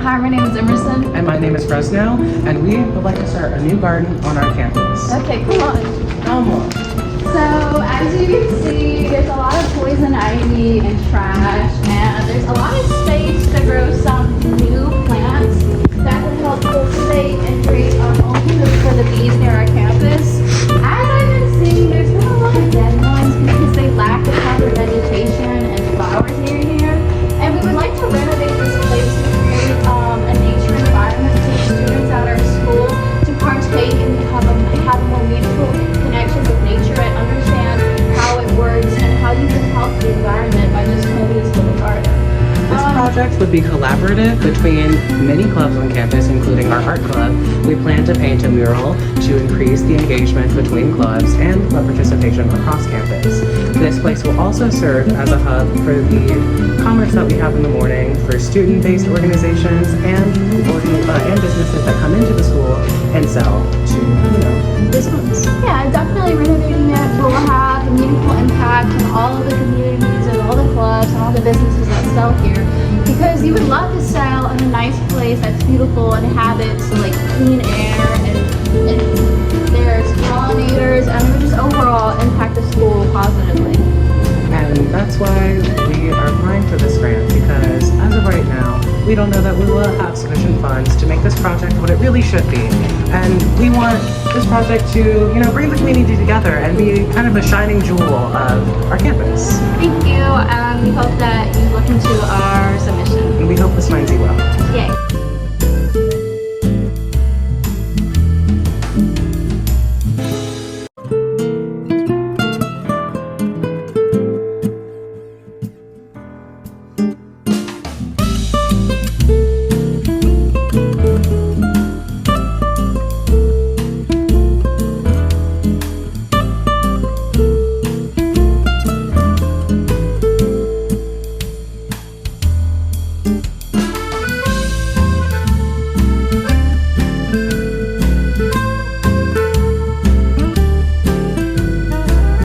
Hi, my name is Emmerson. And my name is Fresno, and we would like to start a new garden on our campus. Okay, come on. Come on. So, as you can see, there's a lot of poison ivy and trash, and there's a lot of space to grow some new plants that will help cultivate and create a home for the bees near our campus. As I've been seeing, there's been a lot of dead ones because they lack the proper vegetation and flowers near here. And we would like to renovate this place to create a nature environment for the students at our school to partake and have a more meaningful connection with nature and understand how it works and how you can help the environment by just planting this little garden. This project would be collaborative between many clubs on campus, including our art club. We plan to paint a mural to increase the engagement between clubs and club participation across campus. This place will also serve as a hub for the commerce that we have in the morning for student-based organizations and businesses that come into the school and sell to, business. Yeah, definitely renovating it will have a meaningful impact on all of the communities and all the clubs and all the businesses that sell here, because you would love to sell in a nice place that's beautiful and habits like clean air and there's pollinators, and it would just overall impact the school positively. And that's why we are applying for this grant, because as of right now, we don't know that we will have sufficient funds to make this project what it really should be. And we want this project to, bring the community together and be kind of a shining jewel of our campus. Thank you, and we hope that